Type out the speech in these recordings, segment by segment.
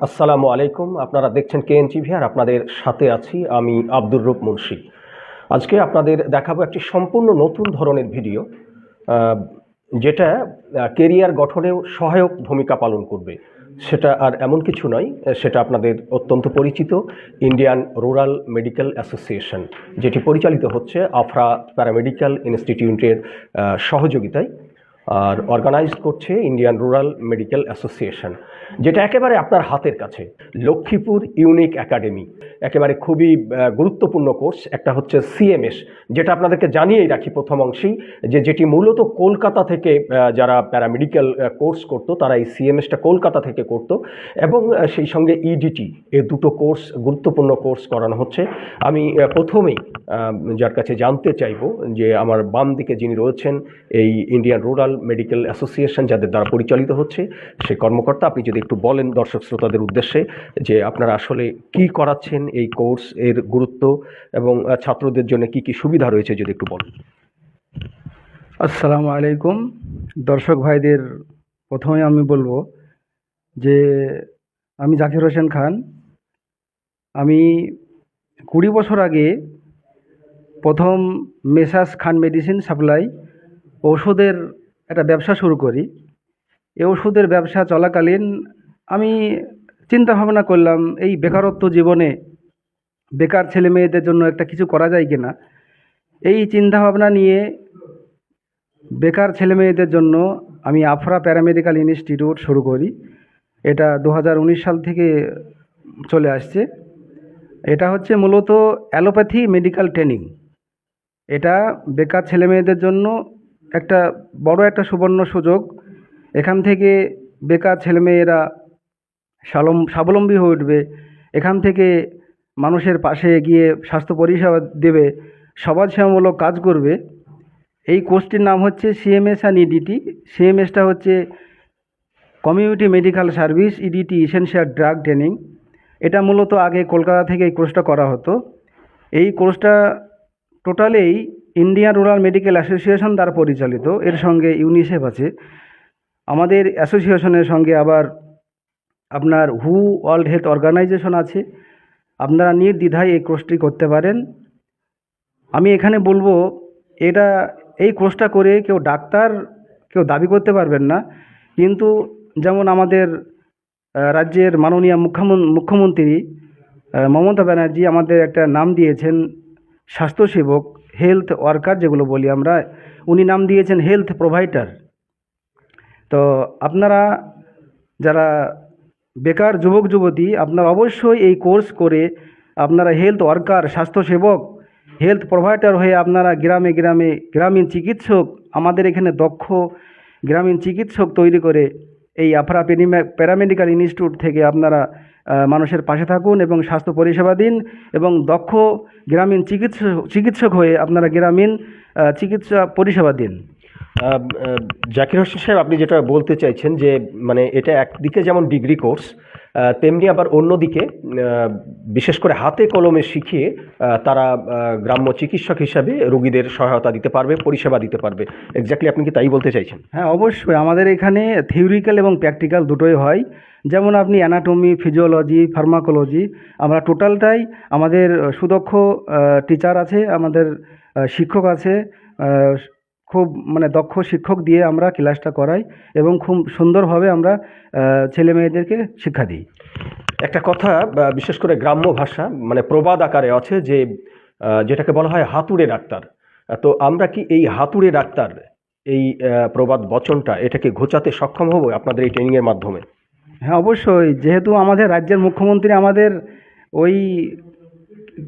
আসসালামু আলাইকুম। আপনারা দেখছেন কেএনটিভি আর আপনাদের সাথে আছি আমি আব্দুর রূপ মুন্সি। আজকে আপনাদের দেখাবো একটি সম্পূর্ণ নতুন ধরনের ভিডিও, যেটা কেরিয়ার গঠনেও সহায়ক ভূমিকা পালন করবে। সেটা আর এমন কিছু নয়, সেটা আপনাদের অত্যন্ত পরিচিত ইন্ডিয়ান রুরাল মেডিকেল অ্যাসোসিয়েশন, যেটি পরিচালিত হচ্ছে আফরা প্যারামেডিক্যাল ইনস্টিটিউটের সহযোগিতায় আর অর্গানাইজ করছে ইন্ডিয়ান রুরাল মেডিকেল অ্যাসোসিয়েশন, যেটা একেবারে আপনার হাতের কাছে। লক্ষ্মীপুর ইউনিক একাডেমি একেবারে খুবই গুরুত্বপূর্ণ কোর্স। একটা হচ্ছে সিএমএস, যেটা আপনাদেরকে জানিয়েই রাখি প্রথম অংশেই, যেটি মূলত কলকাতা থেকে যারা প্যারামেডিক্যাল কোর্স করতো তারা এই সিএমএসটা কলকাতা থেকে করতো, এবং সেই সঙ্গে ইডিটি, এই দুটো কোর্স গুরুত্বপূর্ণ কোর্স করানো হচ্ছে। আমি প্রথমেই যার কাছে জানতে চাইব যে আমার বাম দিকে যিনি রয়েছেন, এই ইন্ডিয়ান রুরাল মেডিকেল অ্যাসোসিয়েশন যাদের দ্বারা পরিচালিত হচ্ছে সেই কর্মকর্তা, আপনি যদি একটু বলেন দর্শক শ্রোতাদের উদ্দেশ্যে যে আপনারা আসলে কি করাচ্ছেন, এই কোর্স এর গুরুত্ব এবং ছাত্রদের জন্য কি কি সুবিধা রয়েছে, যদি একটু বলেন। আসসালামু আলাইকুম। দর্শক ভাইদের প্রথমে আমি বলবো যে আমি জাকির হোসেন খান। আমি 20 বছর আগে প্রথম মেসার্স খান মেডিসিন সাপ্লাই ওষুধের একটা ব্যবসা শুরু করি। এই ওষুধের ব্যবসা চলাকালীন আমি চিন্তা ভাবনা করলাম, এই বেকারত্ব জীবনে বেকার ছেলে মেয়েদের জন্য একটা কিছু করা যায় কিনা। এই চিন্তা ভাবনা নিয়ে বেকার ছেলে মেয়েদের জন্য আমি আফরা প্যারামেডিক্যাল ইনস্টিটিউট শুরু করি। এটা 2019 সাল থেকে চলে আসছে। এটা হচ্ছে মূলত অ্যালোপ্যাথি মেডিকেল ট্রেনিং। এটা বেকার ছেলে মেয়েদের জন্য একটা বড় একটা সুবর্ণ সুযোগ। এখান থেকে বেকার ছেলেমেয়েরা স্বাবলম্বী হয়ে উঠবে। এখান থেকে মানুষের পাশে গিয়ে স্বাস্থ্য পরিষেবা দেবে, সমাজসেবামূলক কাজ করবে। এই কোর্সটির নাম হচ্ছে সিএমএস অ্যান্ড ইডিটি। সিএমএসটা হচ্ছে community medical service, EDT essential drug training. এটা মূলত আগে কলকাতা থেকে এই কোর্সটা করা হতো। এই কোর্সটা টোটালেই ইন্ডিয়ান রুরাল মেডিকেল অ্যাসোসিয়েশন দ্বারা পরিচালিত। এর সঙ্গে ইউনিসেফ আছে। আমাদের অ্যাসোসিয়েশনের সঙ্গে আবার আপনার হু ওয়ার্ল্ড হেলথ অর্গানাইজেশন আছে। আপনারা নির্দ্বিধায় এই কোর্সটি করতে পারেন। আমি এখানে বলবো, এই কোর্সটা করে কেউ দাবি করতে পারবেন না, কিন্তু যেমন আমাদের রাজ্যের মাননীয় মুখ্যমন্ত্রী মমতা ব্যানার্জি আমাদের একটা নাম দিয়েছেন স্বাস্থ্যসেবক, হেলথ ওয়ার্কার যেগুলো বলি আমরা, উনি নাম দিয়েছেন হেলথ প্রোভাইডার। তো আপনারা যারা বেকার যুবক যুবতী, আপনারা অবশ্যই এই কোর্স করে আপনারা হেলথ ওয়ার্কার, স্বাস্থ্যসেবক, হেলথ প্রোভাইডার হয়ে আপনারা গ্রামে গ্রামে গ্রামীণ চিকিৎসক, আমাদের এখানে দক্ষ গ্রামীণ চিকিৎসক তৈরি করে এই আফরা প্যারামেডিক্যাল ইনস্টিটিউট থেকে আপনারা মানুষের পাশে থাকুন এবং স্বাস্থ্য পরিষেবা দিন, এবং দক্ষ গ্রামীণ চিকিৎসক হয়ে আপনারা গ্রামীণ চিকিৎসা পরিষেবা দিন। জাকির হোসেন সাহেব, আপনি যেটা বলতে চাইছেন যে মানে এটা একদিকে যেমন ডিগ্রি কোর্স, তেমনি আবার অন্যদিকে বিশেষ করে হাতে কলমে শিখিয়ে তারা গ্রাম্য চিকিৎসক হিসাবে রোগীদের সহায়তা দিতে পারবে, পরিষেবা দিতে পারবে। এক্স্যাক্টলি আপনি কি তাই বলতে চাইছেন? হ্যাঁ, অবশ্যই। আমাদের এখানে থিওরিক্যাল এবং প্র্যাকটিক্যাল দুটোই হয়। যেমন আপনি অ্যানাটমি, ফিজিওলজি, ফার্মাকোলজি, আমরা টোটালটাই, আমাদের সুদক্ষ টিচার আছে, আমাদের শিক্ষক আছে, খুব দক্ষ শিক্ষক দিয়ে আমরা ক্লাসটা করাই এবং খুব সুন্দরভাবে আমরা ছেলে মেয়েদেরকে শিক্ষা দিই। একটা কথা বিশেষ করে গ্রাম্য ভাষা প্রবাদ আকারে আছে যে যেটাকে বলা হয় হাতুড়ে ডাক্তার। তো আমরা কি এই হাতুড়ে ডাক্তার, এই প্রবাদ বচনটা, এটাকে ঘোচাতে সক্ষম হব আপনাদের এই ট্রেনিংয়ের মাধ্যমে? হ্যাঁ, অবশ্যই। যেহেতু আমাদের রাজ্যের মুখ্যমন্ত্রী আমাদের ওই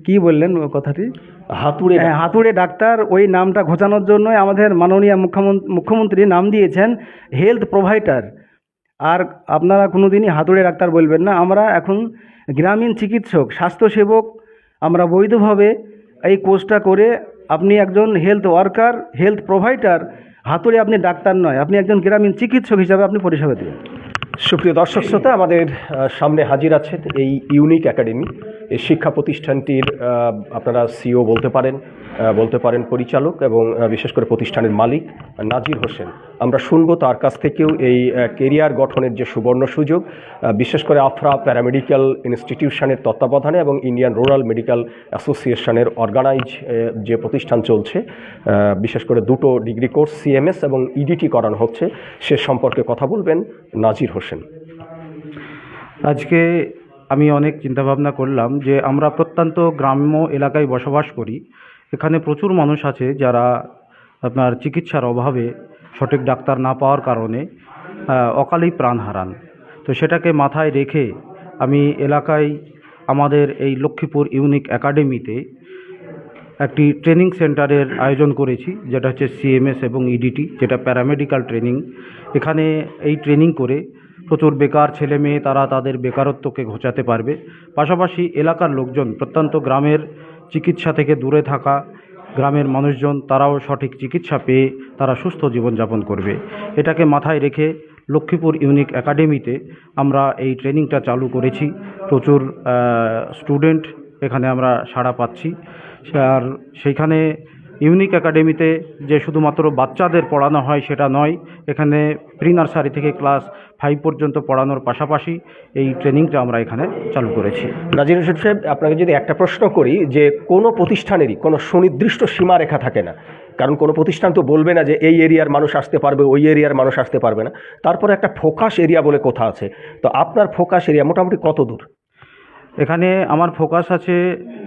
কি বললেন কথাটি, হাতুড়ে ডাক্তার, ওই নামটা ঘোচানোর জন্যই আমাদের মাননীয় মুখ্যমন্ত্রী নাম দিয়েছেন হেলথ প্রোভাইডার। আর আপনারা কোনোদিনই হাতুড়ে ডাক্তার বলবেন না। আমরা এখন গ্রামীণ চিকিৎসক, স্বাস্থ্যসেবক। আমরা বৈধভাবে এই কোর্সটা করে আপনি একজন হেলথ ওয়ার্কার, হেলথ প্রোভাইডার, হাতুড়ে আপনি ডাক্তার নয়, আপনি একজন গ্রামীণ চিকিৎসক হিসাবে আপনি পরিষেবা দেবেন। সুপ্রিয় দর্শক শ্রোতা, আমাদের সামনে হাজির আছেন এই ইউনিক একাডেমি। এই শিক্ষা প্রতিষ্ঠানটির আপনারা সিও বলতে পারেন পরিচালক এবং বিশেষ করে প্রতিষ্ঠানের মালিক নাজির হোসেন। আমরা শুনবো তার কাছ থেকেও এই কেরিয়ার গঠনের যে সুবর্ণ সুযোগ, বিশেষ করে আফরা প্যারামেডিক্যাল ইনস্টিটিউশনের তত্ত্বাবধানে এবং ইন্ডিয়ান রুরাল মেডিকেল অ্যাসোসিয়েশনের অর্গানাইজ যে প্রতিষ্ঠান চলছে, বিশেষ করে 2টো ডিগ্রি কোর্স সিএমএস এবং ইডিটি করানো হচ্ছে, সে সম্পর্কে কথা বলবেন নাজির হোসেন। আজকে আমি অনেক চিন্তাভাবনা করলাম যে আমরা প্রত্যন্ত গ্রাম্য এলাকায় বসবাস করি। এখানে প্রচুর মানুষ আছে যারা আপনার চিকিৎসার অভাবে সঠিক ডাক্তার না পাওয়ার কারণে অকালেই প্রাণ হারান। তো সেটাকে মাথায় রেখে আমি এলাকায় আমাদের এই লক্ষ্মীপুর ইউনিক একাডেমিতে একটি ট্রেনিং সেন্টারের আয়োজন করেছি, যেটা হচ্ছে সিএমএস এবং ইডিটি, যেটা প্যারামেডিক্যাল ট্রেনিং। এখানে এই ট্রেনিং করে প্রচুর বেকার ছেলে মেয়ে তারা তাদের বেকারত্বকে ঘোচাতে পারবে। পাশাপাশি এলাকার লোকজন, প্রত্যন্ত গ্রামের চিকিৎসা থেকে দূরে থাকা গ্রামের মানুষজন, তারাও সঠিক চিকিৎসা পেয়ে তারা সুস্থ জীবনযাপন করবে। এটাকে মাথায় রেখে লক্ষ্মীপুর ইউনিক একাডেমিতে আমরা এই ট্রেনিংটা চালু করেছি। প্রচুর স্টুডেন্ট এখানে আমরা সাড়া পাচ্ছি। আর সেইখানে ইউনিক একাডেমিতে যে শুধুমাত্র বাচ্চাদের পড়ানো হয় সেটা নয়, এখানে প্রি নার্সারি থেকে ক্লাস 5 পর্যন্ত পড়ানোর পাশাপাশি এই ট্রেনিংটা আমরা এখানে চালু করেছি। নাজির হোসেন সাহেব, আপনাকে যদি একটা প্রশ্ন করি, যে কোনো প্রতিষ্ঠানেরই কোনো সুনির্দিষ্ট সীমারেখা থাকে না, কারণ কোনো প্রতিষ্ঠান তো বলবে না যে এই এরিয়ার মানুষ আসতে পারবে, ওই এরিয়ার মানুষ আসতে পারবে না। তারপরে একটা ফোকাস এরিয়া বলে কথা আছে। তো আপনার ফোকাস এরিয়া মোটামুটি কত দূর? এখানে আমার ফোকাস আছে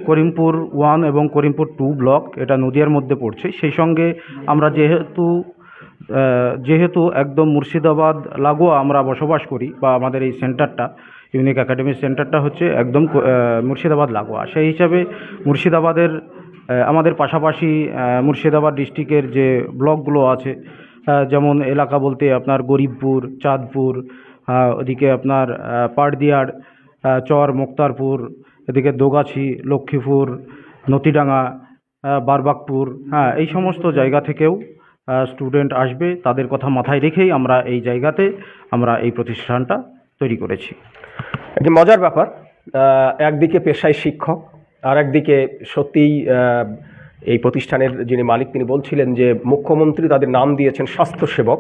করিমপুর 1 এবং করিমপুর 2 ব্লক, এটা নদিয়ার মধ্যে পড়ছে। সেই সঙ্গে আমরা যেহেতু একদম মুর্শিদাবাদ লাগোয়া আমরা বসবাস করি, বা আমাদের এই সেন্টারটা ইউনিক একাডেমি সেন্টারটা হচ্ছে একদম মুর্শিদাবাদ লাগোয়া। সেই হিসাবে মুর্শিদাবাদের আমাদের পাশাপাশি মুর্শিদাবাদ ডিস্ট্রিক্টের যে ব্লকগুলো আছে, যেমন এলাকা বলতে আপনার গরিবপুর, চাঁদপুর, ওদিকে আপনার পাড়দিয়ার, চর মুক্তারপুর, এদিকে দোগাছি, লক্ষ্মীপুর, নতিডাঙ্গা, বারবাকপুর, এই সমস্ত জায়গা থেকেও স্টুডেন্ট আসবে। তাদের কথা মাথায় রেখেই আমরা এই জায়গাতে আমরা এই প্রতিষ্ঠানটা তৈরি করেছি। একটি মজার ব্যাপার, একদিকে পেশায় শিক্ষক, আর একদিকে সত্যিই এই প্রতিষ্ঠানের যিনি মালিক তিনি বলছিলেন যে মুখ্যমন্ত্রী তাদের নাম দিয়েছেন স্বাস্থ্যসেবক।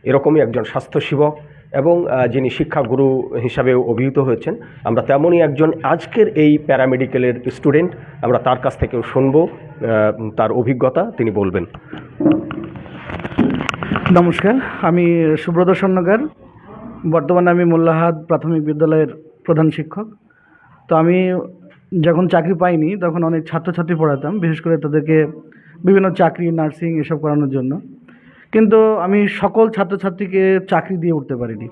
এরকমই একজন স্বাস্থ্যসেবক এবং যিনি শিক্ষাগুরু হিসাবে অভিহিত হয়েছেন, আমরা তেমনই একজন আজকের এই প্যারামেডিক্যালের স্টুডেন্ট। আমরা তার কাছ থেকেও শুনব তার অভিজ্ঞতা, তিনি বলবেন। নমস্কার, আমি সুব্রত স্বর্ণকার। বর্তমানে আমি মোল্লাহাট প্রাথমিক বিদ্যালয়ের প্রধান শিক্ষক। তো আমি যখন চাকরি পাইনি তখন অনেক ছাত্রছাত্রী পড়াতাম, বিশেষ করে তাদেরকে বিভিন্ন চাকরি, নার্সিং এসব করানোর জন্য। কিন্তু আমি সকল ছাত্রছাত্রীকে চাকরি দিয়ে উঠতে পারিনি।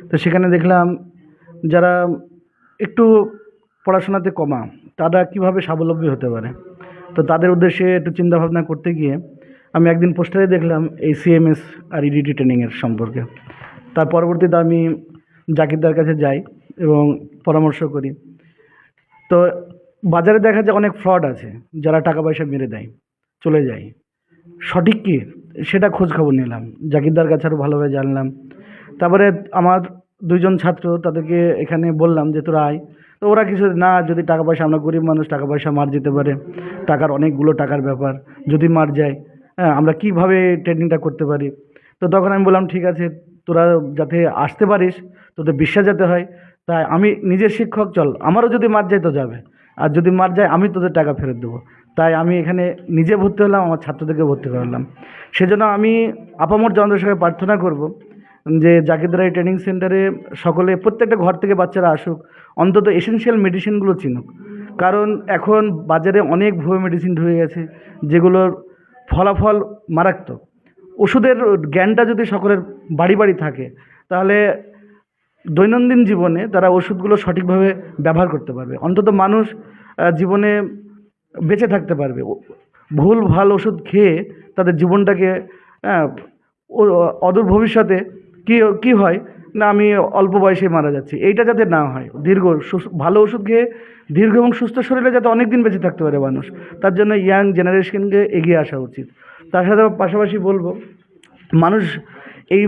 তো সেখানে দেখলাম যারা একটু পড়াশোনাতে কমা, তারা কিভাবে স্বাবলম্বী হতে পারে। তো তাদের উদ্দেশ্যে একটু চিন্তাভাবনা করতে গিয়ে আমি একদিন পোস্টারে দেখলাম এই সিএমএস আর ইডিটি ট্রেনিংয়ের সম্পর্কে। তার পরবর্তীতে আমি জাকিরদার কাছে যাই এবং পরামর্শ করি। তো বাজারে দেখা যায় অনেক ফ্রড আছে, যারা টাকা পয়সা মেরে দেয়, চলে যায়। সঠিক কি সেটা খোঁজ খবর নিলাম, জাকিরদার কাছে আরও ভালোভাবে জানলাম। তারপরে আমার 2জন ছাত্র, তাদেরকে এখানে বললাম যে তোরা আয়। তো ওরা কিছু না, যদি টাকা পয়সা, আমরা গরিব মানুষ, টাকা পয়সা মার যেতে পারে, টাকার অনেকগুলো টাকার ব্যাপার, যদি মার যায় আমরা কিভাবে ট্রেনিংটা করতে পারি। তো তখন আমি বললাম ঠিক আছে, তোরা যাতে আসতে পারিস, তোদের বিশ্বাস যাতে হয়, তাই আমি নিজের শিক্ষক, চল আমারও যদি মার যায় তো যাবে, আর যদি মার যায় আমি তোদের টাকা ফেরত দেবো। তাই আমি এখানে নিজে ভর্তি হলাম, আমার ছাত্রদেরকে ভর্তি করালাম। সেজন্য আমি আপামর জনতার সঙ্গে প্রার্থনা করব যে জাকিরদার এই ট্রেনিং সেন্টারে সকলে, প্রত্যেকটা ঘর থেকে বাচ্চারা আসুক, অন্তত এসেনশিয়াল মেডিসিনগুলো চিনুক। কারণ এখন বাজারে অনেক ভুয়ো মেডিসিন ঢুকে গেছে, যেগুলোর ফলাফল মারাত্মক। ওষুধের জ্ঞানটা যদি সকলের বাড়ি বাড়ি থাকে, তাহলে দৈনন্দিন জীবনে তারা ওষুধগুলো সঠিকভাবে ব্যবহার করতে পারবে, অন্তত মানুষ জীবনে বেঁচে থাকতে পারবে। ভুল ভাল ওষুধ খেয়ে তাদের জীবনটাকে অদূর ভবিষ্যতে কি হয় না, আমি অল্প বয়সে মারা যাচ্ছি, এইটা যাতে না হয়। ভালো ওষুধ খেয়ে দীর্ঘ এবং সুস্থ শরীরে যাতে অনেক দিন বেঁচে থাকতে পারে মানুষ, তার জন্য ইয়াং জেনারেশনকে এগিয়ে আসা উচিত। তার সাথে পাশাপাশি বলবো, মানুষ এই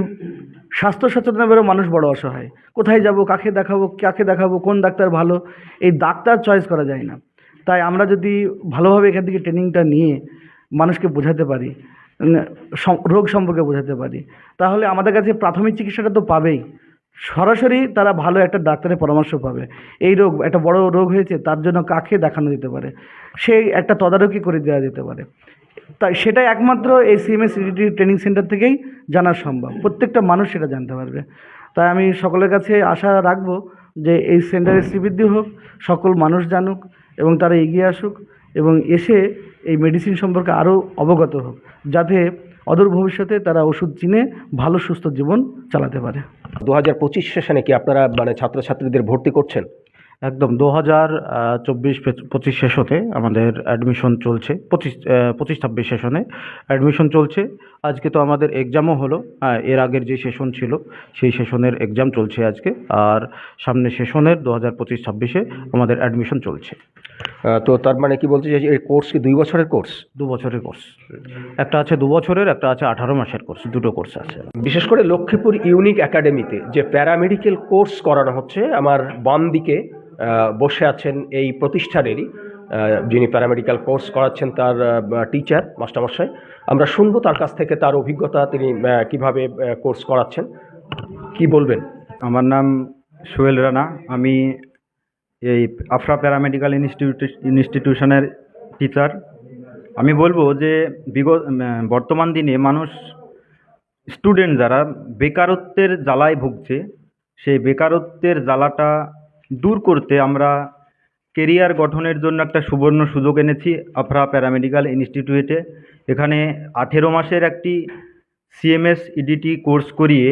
স্বাস্থ্য সচেতনভাবে মানুষ বড় অসহায়। কোথায় যাব, কাকে দেখাবো, কোন ডাক্তার ভালো, এই ডাক্তার চয়েস করা যায় না। তাই আমরা যদি ভালোভাবে এখান থেকে ট্রেনিংটা নিয়ে মানুষকে বোঝাতে পারি, রোগ সম্পর্কে বোঝাতে পারি, তাহলে আমাদের কাছে প্রাথমিক চিকিৎসাটা তো পাবেই, সরাসরি তারা ভালো একটা ডাক্তারের পরামর্শ পাবে। এই রোগ একটা বড় রোগ হয়েছে, তার জন্য কাকে দেখানো যেতে পারে, সেই একটা তদারকি করে দেওয়া যেতে পারে। তাই সেটাই একমাত্র এই সিএমএস সিডিটি ট্রেনিং সেন্টার থেকেই জানা সম্ভব, প্রত্যেকটা মানুষ সেটা জানতে পারবে। তাই আমি সকলের কাছে আশা রাখবো যে এই সেন্টারের শ্রীবৃদ্ধি হোক, সকল মানুষ জানুক এবং তারা এগিয়ে আসুক এবং এসে এই মেডিসিন সম্পর্কে আরও অবগত হোক, যাতে অদূর ভবিষ্যতে তারা ওষুধ চিনে ভালো সুস্থ জীবন চালাতে পারে। 2025 সেশনে কি আপনারা মানে ছাত্রছাত্রীদের ভর্তি করছেন? একদম 2024-25 সেশনে আমাদের অ্যাডমিশন চলছে, 25-26 সেশনে অ্যাডমিশন চলছে। আজকে তো আমাদের এক্সামও হলো, এর আগের যে সেশন ছিল সেই সেশনের এক্সাম চলছে আজকে, আর সামনে সেশনের 2025-26-এ আমাদের অ্যাডমিশন চলছে। তো তার মানে কি বলতে চাইছি, এই কোর্স কি 2 বছরের কোর্স? 2 বছরের কোর্স, একটা আছে 2 বছরের, একটা আছে 18 মাসের কোর্স, দুটো কোর্স আছে। বিশেষ করে লক্ষ্মীপুর ইউনিক একাডেমিতে যে প্যারামেডিক্যাল কোর্স করানো হচ্ছে, আমার বাম দিকে বসে আছেন এই প্রতিষ্ঠানেরই যিনি প্যারামেডিক্যাল কোর্স করাচ্ছেন, তার টিচার মাস্টারমশাই। আমরা শুনবো তার কাছ থেকে তার অভিজ্ঞতা, তিনি কিভাবে কোর্স করাচ্ছেন। কি বলবেন? আমার নাম সোহেল রানা, আমি এই আফরা প্যারামেডিক্যাল ইনস্টিটিউশনের টিচার। আমি বলবো যে বর্তমান দিনে মানুষ, স্টুডেন্ট যারা বেকারত্বের জ্বালায় ভুগছে, সেই বেকারত্বের জ্বালাটা দূর করতে আমরা কেরিয়ার গঠনের জন্য একটা সুবর্ণ সুযোগ এনেছি আফরা প্যারামেডিক্যাল ইনস্টিটিউটে। এখানে 18 মাসের একটি সিএমএস ইডিটি কোর্স করিয়ে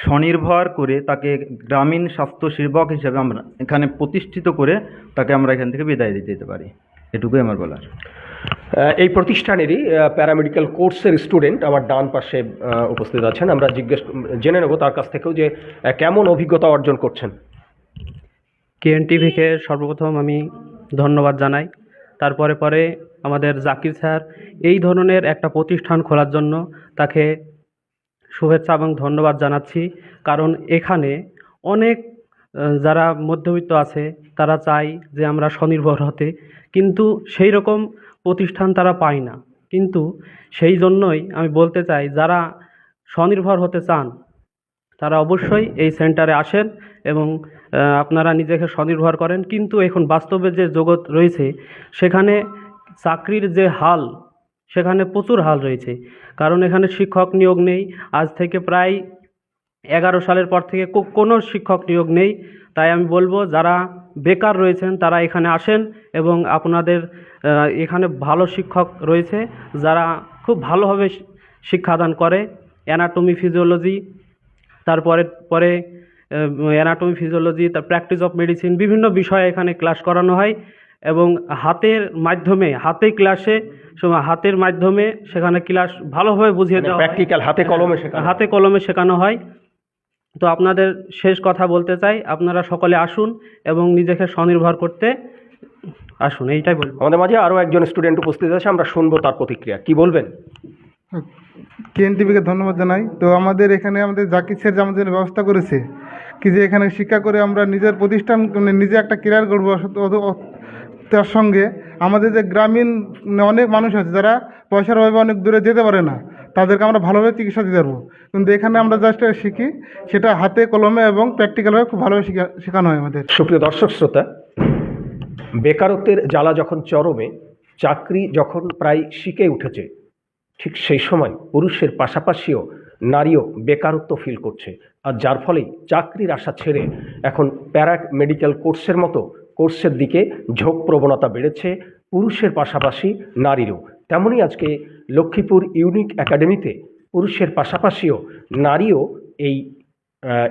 স্বনির্ভর করে তাকে গ্রামীণ স্বাস্থ্য সেবক হিসেবে আমরা এখানে প্রতিষ্ঠিত করে তাকে আমরা এখান থেকে বিদায় দিতে যেতে পারি। এটুকুই আমার বলার। এই প্রতিষ্ঠানেরই প্যারামেডিক্যাল কোর্সের স্টুডেন্ট আমার ডান পাশে উপস্থিত আছেন। আমরা জেনে নেব তার কাছ থেকেও যে কেমন অভিজ্ঞতা অর্জন করছেন। কেএনটিভিকে সর্বপ্রথম আমি ধন্যবাদ জানাই। পরে আমাদের জাকির স্যার এই ধরনের একটা প্রতিষ্ঠান খোলার জন্য তাকে শুভেচ্ছা এবং ধন্যবাদ জানাচ্ছি। কারণ এখানে অনেক যারা মধ্যবিত্ত আছে তারা চায় যে আমরা স্বনির্ভর হতে, কিন্তু সেই রকম প্রতিষ্ঠান তারা পায় না। কিন্তু সেই জন্যই আমি বলতে চাই, যারা স্বনির্ভর হতে চান তারা অবশ্যই এই সেন্টারে আসেন এবং আপনারা নিজেকে স্বনির্ভর করেন। কিন্তু এখন বাস্তবে যে জগৎ রয়েছে সেখানে চাকরির যে হাল, সেখানে প্রচুর হাল রয়েছে। কারণ এখানে শিক্ষক নিয়োগ নেই, আজ থেকে প্রায় 11 সালের পর থেকে কোনো শিক্ষক নিয়োগ নেই। তাই আমি বলবো যারা বেকার রয়েছেন তারা এখানে আসেন এবং আপনাদের এখানে ভালো শিক্ষক রয়েছে যারা খুব ভালোভাবে শিক্ষাদান করে। অ্যানাটমি ফিজিওলজি, পরে অ্যানাটমি ফিজিওলজি, তার প্র্যাকটিস অফ মেডিসিন, বিভিন্ন বিষয়ে এখানে ক্লাস করানো হয় এবং হাতের মাধ্যমে সেখানে ক্লাস ভালোভাবে বুঝিয়ে দেওয়া হয়, প্র্যাকটিক্যাল হাতে কলমে শেখানো হয়। তো আপনাদের শেষ কথা বলতে চাই, আপনারা সকলে আসুন এবং নিজেকে স্বনির্ভর করতে আসুন, এইটাই বলবো। আমাদের মাঝে আরও একজন স্টুডেন্ট উপস্থিত আছে, আমরা শুনবো তার প্রতিক্রিয়া। কি বলবেন? কেএনটিভিকে ধন্যবাদ জানাই। তো আমাদের এখানে আমাদের জাকির স্যার যে আমাদের ব্যবস্থা করেছে কি যে এখানে শিক্ষা করে আমরা নিজের প্রতিষ্ঠান, নিজে একটা কেরিয়ার গড়বো। তার সঙ্গে আমাদের যে গ্রামীণ অনেক মানুষ আছে যারা পয়সার অভাবে অনেক দূরে যেতে পারে না, তাদেরকে আমরা ভালোভাবে চিকিৎসা দিতে পারবো। কিন্তু এখানে আমরা জাস্ট শিখি, সেটা হাতে কলমে এবং প্র্যাকটিক্যালভাবে খুব ভালোভাবে শেখানো হয় আমাদের। সুপ্রিয় দর্শক শ্রোতা, বেকারত্বের জ্বালা যখন চরমে, চাকরি যখন প্রায় শিখে উঠেছে, ঠিক সেই সময় পুরুষের পাশাপাশিও নারীও বেকারত্ব ফিল করছে। আর যার ফলেই চাকরির আশা ছেড়ে এখন প্যারামেডিক্যাল কোর্সের মতো কোর্সের দিকে ঝোঁক প্রবণতা বেড়েছে পুরুষের পাশাপাশি নারীরও। তেমনই আজকে লক্ষ্মীপুর ইউনিক একাডেমিতে পুরুষের পাশাপাশিও নারীও এই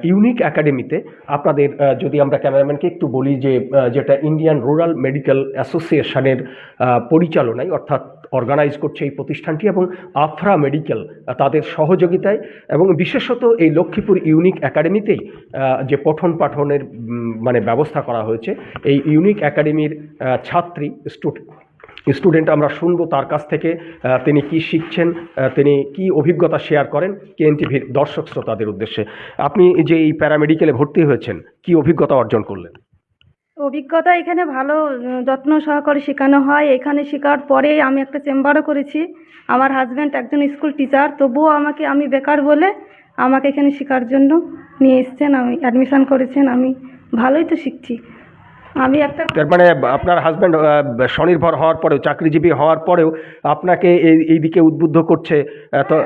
ইউনিক একাডেমিতে আপনাদের, যদি আমরা ক্যামেরাম্যানকে একটু বলি যে যেটা ইন্ডিয়ান রুরাল মেডিকেল অ্যাসোসিয়েশনের পরিচালনায় অর্থাৎ অর্গানাইজ করছে এই প্রতিষ্ঠানটি এবং আফরা মেডিকেল তাদের সহযোগিতায়, এবং বিশেষত এই লক্ষ্মীপুর ইউনিক একাডেমিতেই যে পঠন পাঠনের মানে ব্যবস্থা করা হয়েছে, এই ইউনিক একাডেমির ছাত্রী স্টুডেন্ট আমরা শুনবো তার কাছ থেকে তিনি কি শিখছেন, তিনি কি অভিজ্ঞতা শেয়ার করেন কেএনটিভির দর্শক শ্রোতাদের উদ্দেশ্যে। আপনি যে এই প্যারামেডিকেলে ভর্তি হয়েছেন, কি অভিজ্ঞতা অর্জন করলেন? অভিজ্ঞতা এখানে ভালো যত্ন সহকারে শেখানো হয়। এখানে শেখার পরে আমি একটা চেম্বারও করেছি। আমার হাজব্যান্ড একজন স্কুল টিচার, তবুও আমি বেকার বলে আমাকে এখানে শেখার জন্য নিয়ে এসছেন, আমি অ্যাডমিশন করেছেন। আমি ভালোই তো শিখছি। আমি একটা তার মানে আপনার হাজব্যান্ড স্বনির্ভর হওয়ার পরেও, চাকরিজীবী হওয়ার পরেও আপনাকে এই দিকে উদ্বুদ্ধ করছে তো?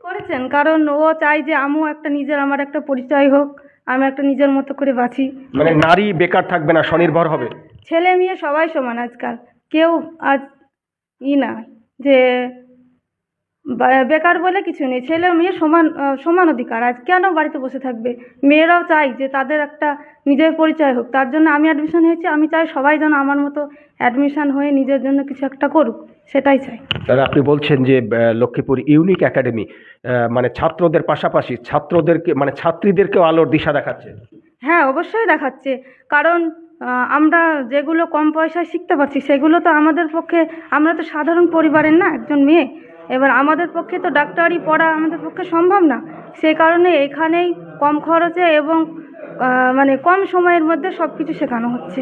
করেছেন, কারণ ও চাই যে আমিও একটা আমার একটা পরিচয় হোক, আমি একটা নিজের মতো করে বাঁচি। মানে নারী বেকার থাকবে না, স্বনির্ভর হবে। ছেলে মেয়ে সবাই সমান আজকাল, কেউ আজ না যে বেকার বলে কিছু নেই। ছেলে মেয়ে সমান অধিকার। আজ কেন বাড়িতে বসে থাকবে? মেয়েরাও চাই যে তাদের একটা নিজের পরিচয় হোক। তার জন্য আমি অ্যাডমিশন হয়েছি। আমি চাই সবাই যেন আমার মতো অ্যাডমিশন হয়ে নিজের জন্য কিছু একটা করুক, সেটাই চাই। তাহলে আপনি বলছেন যে লক্ষ্মীপুর ইউনিক একাডেমি মানে ছাত্রদের পাশাপাশি ছাত্রীদেরকেও আলোর দিশা দেখাচ্ছে। হ্যাঁ, অবশ্যই দেখাচ্ছে। কারণ আমরা যেগুলো কম পয়সায় শিখতে পারছি সেগুলো তো আমাদের পক্ষে, আমরা তো সাধারণ পরিবারের না একজন মেয়ে, এবার আমাদের পক্ষে তো ডাক্তারি পড়া আমাদের পক্ষে সম্ভব না। সেই কারণে এখানেই কম খরচে এবং মানে কম সময়ের মধ্যে সব কিছু শেখানো হচ্ছে।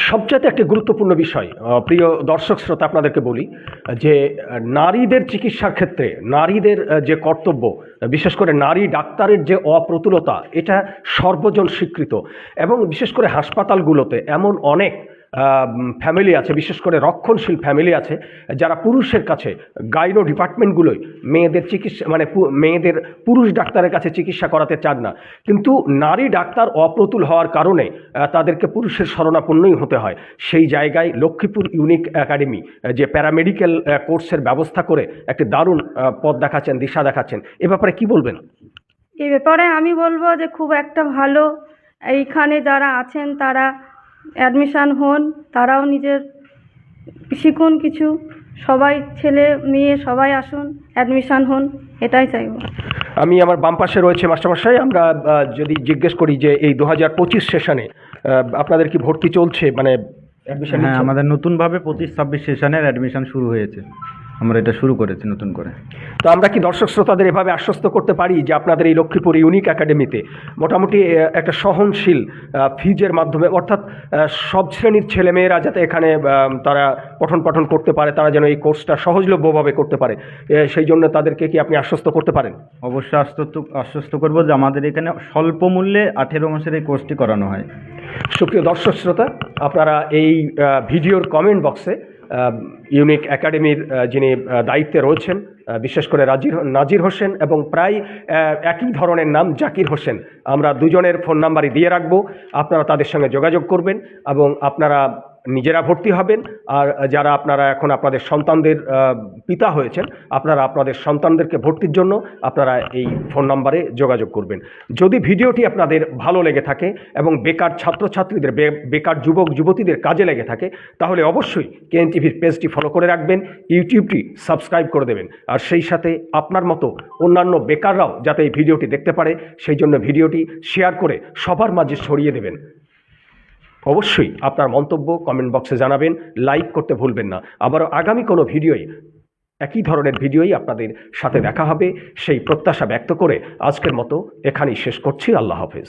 সবচেয়ে একটি গুরুত্বপূর্ণ বিষয়, প্রিয় দর্শক শ্রোতা, আপনাদেরকে বলি যে নারীদের চিকিৎসার ক্ষেত্রে নারীদের যে কর্তব্য, বিশেষ করে নারী ডাক্তারের যে অপ্রতুলতা, এটা সর্বজন স্বীকৃত। এবং বিশেষ করে হাসপাতালগুলোতে এমন অনেক ফ্যামিলি আছে, বিশেষ করে রক্ষণশীল ফ্যামিলি আছে, যারা পুরুষের কাছে গাইনো ডিপার্টমেন্টগুলোই মেয়েদের চিকিৎসা মেয়েদের পুরুষ ডাক্তারের কাছে চিকিৎসা করাতে চান না, কিন্তু নারী ডাক্তার অপ্রতুল হওয়ার কারণে তাদেরকে পুরুষের শরণাপন্নই হতে হয়। সেই জায়গায় লক্ষ্মীপুর ইউনিক একাডেমি যে প্যারামেডিক্যাল কোর্সের ব্যবস্থা করে একটি দারুণ পথ দেখাচ্ছেন, দিশা দেখাচ্ছেন। এ ব্যাপারে কি বলবেন? এই ব্যাপারে আমি বলবো যে খুব একটা ভালো। এইখানে যারা আছেন তারা অ্যাডমিশান হন, তারাও নিজের শিখুন কিছু। সবাই ছেলে মেয়ে সবাই আসুন, অ্যাডমিশান হন, এটাই চাইব। আমি আমার বাম পাশে রয়েছে মাস্টারমশাই। আমরা যদি জিজ্ঞেস করি যে এই 2025 সেশনে আপনাদের কি ভর্তি চলছে, মানে অ্যাডমিশন? হ্যাঁ, আমাদের নতুনভাবে 25-26 সেশনের অ্যাডমিশন শুরু হয়েছে। আমরা এটা শুরু করেছি নতুন করে। তো আমরা কি দর্শক শ্রোতাদের এভাবে আশ্বস্ত করতে পারি যে আপনাদের এই লক্ষ্মীপুর ইউনিক একাডেমিতে মোটামুটি একটা সহনশীল ফিজের মাধ্যমে, অর্থাৎ সব শ্রেণীর ছেলেমেয়েরা যাতে এখানে তারা পঠন পাঠন করতে পারে, তারা যেন এই কোর্সটা সহজলভ্যভাবে করতে পারে, সেই জন্য তাদেরকে কি আপনি আশ্বস্ত করতে পারেন? অবশ্যই আশ্বস্ত করব যে আমাদের এখানে স্বল্প মূল্যে 18 মাসের এই কোর্সটি করানো হয়। সুপ্রিয় দর্শক শ্রোতা, আপনারা এই ভিডিওর কমেন্ট বক্সে ইউনিক একাডেমির যিনি দায়িত্বে রয়েছেন, বিশেষ করে নাজির হোসেন এবং প্রায় একই ধরনের নাম জাকির হোসেন, আমরা দুজনের ফোন নাম্বারই দিয়ে রাখবো। আপনারা তাদের সঙ্গে যোগাযোগ করবেন এবং আপনারা নিজেরা ভর্তি হবেন। আর যারা আপনারা এখন আপনাদের সন্তানদের পিতা হয়েছেন, আপনারা আপনাদের সন্তানদেরকে ভর্তির জন্য আপনারা এই ফোন নাম্বারে যোগাযোগ করবেন। যদি ভিডিওটি আপনাদের ভালো লেগে থাকে এবং বেকার ছাত্রছাত্রীদের, বেকার যুবক যুবতীদের কাজে লেগে থাকে, তাহলে অবশ্যই কেএনটিভির পেজটি ফলো করে রাখবেন, ইউটিউবটি সাবস্ক্রাইব করে দেবেন। আর সেই সাথে আপনার মতো অন্যান্য বেকাররাও যাতে এই ভিডিওটি দেখতে পারে, সেই জন্য ভিডিওটি শেয়ার করে সবার মাঝে ছড়িয়ে দেবেন। অবশ্যই আপনার মন্তব্য কমেন্ট বক্সে জানাবেন, লাইক করতে ভুলবেন না। আবারও আগামী কোনো ভিডিওয়, একই ধরনের ভিডিওই আপনাদের সাথে দেখা হবে, সেই প্রত্যাশা ব্যক্ত করে আজকের মতো এখানেই শেষ করছি। আল্লাহ হাফেজ।